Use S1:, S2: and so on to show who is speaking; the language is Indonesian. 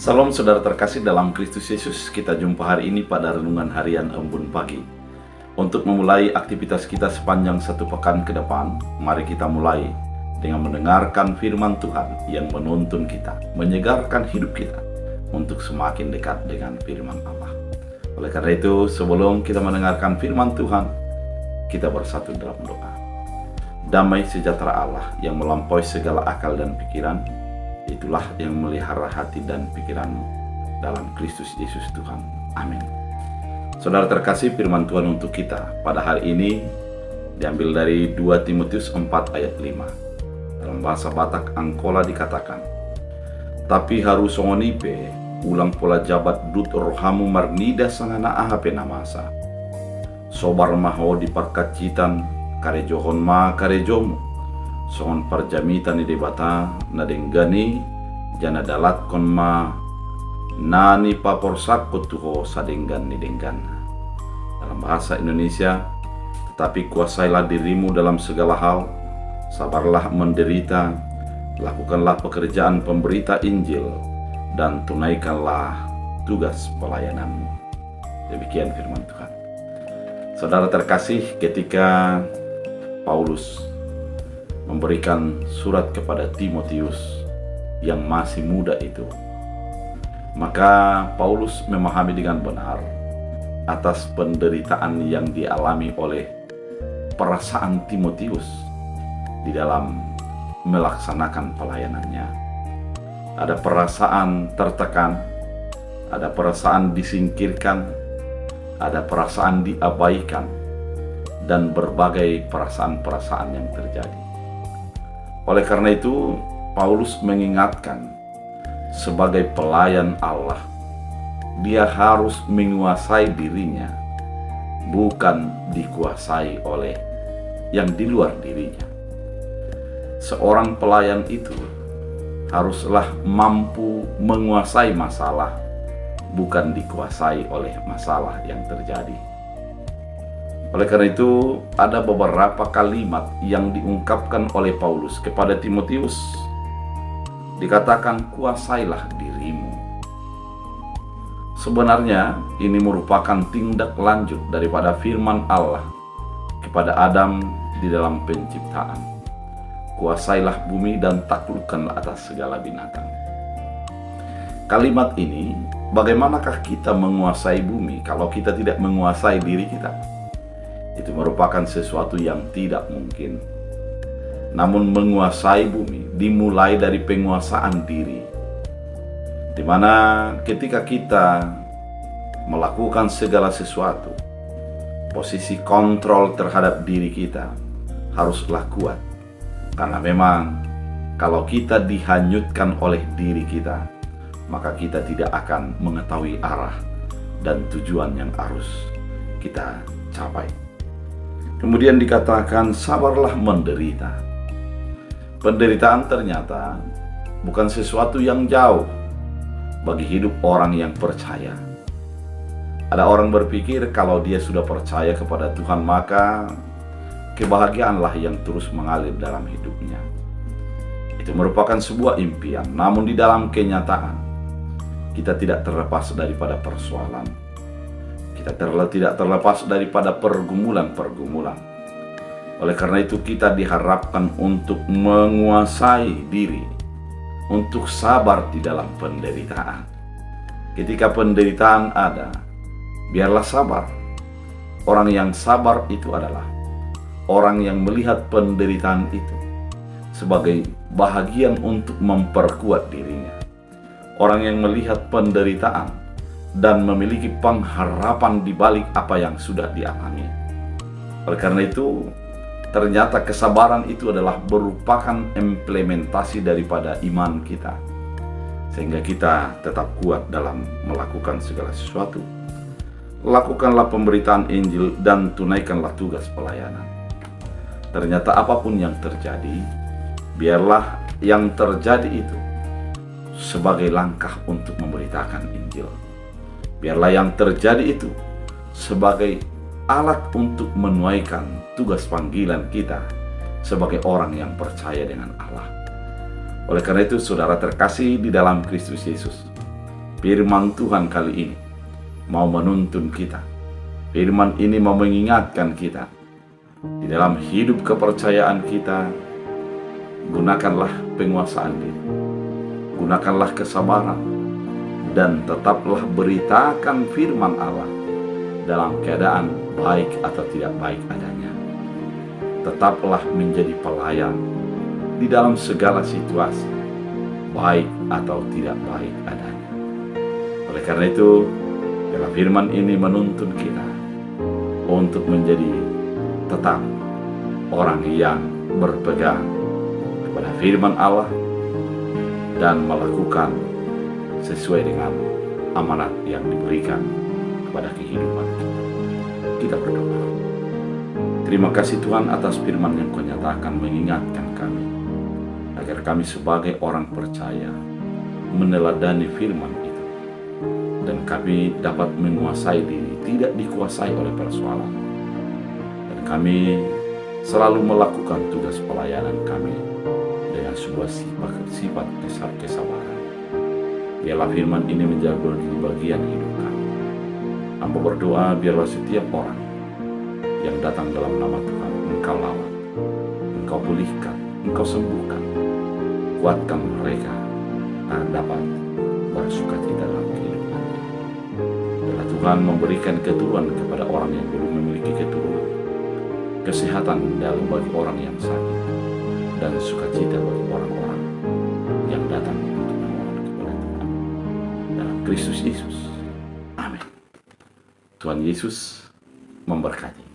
S1: Salam saudara terkasih dalam Kristus Yesus. Kita jumpa hari ini pada renungan harian Embun Pagi. Untuk memulai aktivitas kita sepanjang satu pekan ke depan, mari kita mulai dengan mendengarkan firman Tuhan yang menuntun kita, menyegarkan hidup kita untuk semakin dekat dengan firman Allah. Oleh karena itu, sebelum kita mendengarkan firman Tuhan, kita bersatu dalam doa. Damai sejahtera Allah yang melampaui segala akal dan pikiran, itulah yang melihara hati dan pikiranmu dalam Kristus Yesus Tuhan. Amin. Saudara terkasih, firman Tuhan untuk kita pada hari ini diambil dari 2 Timotius 4 ayat 5. Dalam bahasa Batak Angkola dikatakan, "Tapi harus songonipe ulang pola jabat dut rohamu marnida sangana ahape namasa. Sobar maho di parkacitan karejohon ma karejomu. Songon parjamitan di debata nadenggani jana dalat kon ma nani paporsak tuho sadenggan ni denggan." Dalam bahasa Indonesia, tetapi kuasailah dirimu dalam segala hal, sabarlah menderita, lakukanlah pekerjaan pemberita Injil, dan tunaikanlah tugas pelayananmu. Demikian firman Tuhan. Saudara terkasih, ketika Paulus memberikan surat kepada Timotius yang masih muda itu, maka Paulus memahami dengan benar atas penderitaan yang dialami oleh perasaan Timotius di dalam melaksanakan pelayanannya. Ada perasaan tertekan, ada perasaan disingkirkan, ada perasaan diabaikan, dan berbagai perasaan-perasaan yang terjadi. Oleh karena itu, Paulus mengingatkan, sebagai pelayan Allah, dia harus menguasai dirinya, bukan dikuasai oleh yang di luar dirinya. Seorang pelayan itu haruslah mampu menguasai masalah, bukan dikuasai oleh masalah yang terjadi. Oleh karena itu, ada beberapa kalimat yang diungkapkan oleh Paulus kepada Timotius. Dikatakan, kuasailah dirimu. Sebenarnya, ini merupakan tindak lanjut daripada firman Allah kepada Adam di dalam penciptaan. Kuasailah bumi dan taklukkanlah atas segala binatang. Kalimat ini, bagaimanakah kita menguasai bumi kalau kita tidak menguasai diri kita? Itu merupakan sesuatu yang tidak mungkin. Namun menguasai bumi dimulai dari penguasaan diri, di mana ketika kita melakukan segala sesuatu, posisi kontrol terhadap diri kita haruslah kuat. Karena memang kalau kita dihanyutkan oleh diri kita, maka kita tidak akan mengetahui arah dan tujuan yang harus kita capai. Kemudian dikatakan, sabarlah menderita. Penderitaan ternyata bukan sesuatu yang jauh bagi hidup orang yang percaya. Ada orang berpikir kalau dia sudah percaya kepada Tuhan, maka kebahagiaanlah yang terus mengalir dalam hidupnya. Itu merupakan sebuah impian, namun di dalam kenyataan kita tidak terlepas daripada persoalan. Kita tidak terlepas daripada pergumulan-pergumulan. Oleh karena itu kita diharapkan untuk menguasai diri, untuk sabar di dalam penderitaan. Ketika penderitaan ada, biarlah sabar. Orang yang sabar itu adalah orang yang melihat penderitaan itu sebagai bahagian untuk memperkuat dirinya. Orang yang melihat penderitaan dan memiliki pengharapan di balik apa yang sudah dialami. Oleh karena itu, ternyata kesabaran itu adalah merupakan implementasi daripada iman kita, sehingga kita tetap kuat dalam melakukan segala sesuatu. Lakukanlah pemberitaan Injil dan tunaikanlah tugas pelayanan. Ternyata apapun yang terjadi, biarlah yang terjadi itu sebagai langkah untuk memberitakan Injil. Biarlah yang terjadi itu sebagai alat untuk menuaikan tugas panggilan kita sebagai orang yang percaya dengan Allah. Oleh karena itu, saudara terkasih di dalam Kristus Yesus, Firman Tuhan kali ini mau menuntun kita. Firman ini mau mengingatkan kita. Di dalam hidup kepercayaan kita, gunakanlah penguasaan diri. Gunakanlah kesabaran. Dan tetaplah beritakan firman Allah dalam keadaan baik atau tidak baik adanya. Tetaplah menjadi pelayan di dalam segala situasi, baik atau tidak baik adanya. Oleh karena itu, dalam firman ini menuntun kita untuk menjadi tetap orang yang berpegang kepada firman Allah dan melakukan sesuai dengan amanat yang diberikan kepada kehidupan kita. Kita berdoa. Terima kasih Tuhan atas firman yang Kau nyatakan mengingatkan kami, agar kami sebagai orang percaya meneladani firman itu, dan kami dapat menguasai diri, tidak dikuasai oleh persoalan, dan kami selalu melakukan tugas pelayanan kami dengan sebuah sifat kesabaran. Biarlah firman ini menjadi bagian hidup kami. Hamba berdoa biarlah setiap orang yang datang dalam nama Tuhan Engkau lawan, Engkau pulihkan, Engkau sembuhkan, kuatkan mereka agar dapat bersukacita dalam kehidupannya. Biarlah Tuhan memberikan keturunan kepada orang yang belum memiliki keturunan, kesehatan dalam bagi orang yang sakit, dan sukacita bagi orang-orang yang datang untuk memohon kepada Tuhan. Dalam Kristus Yesus. Amin. Tuhan Yesus memberkati.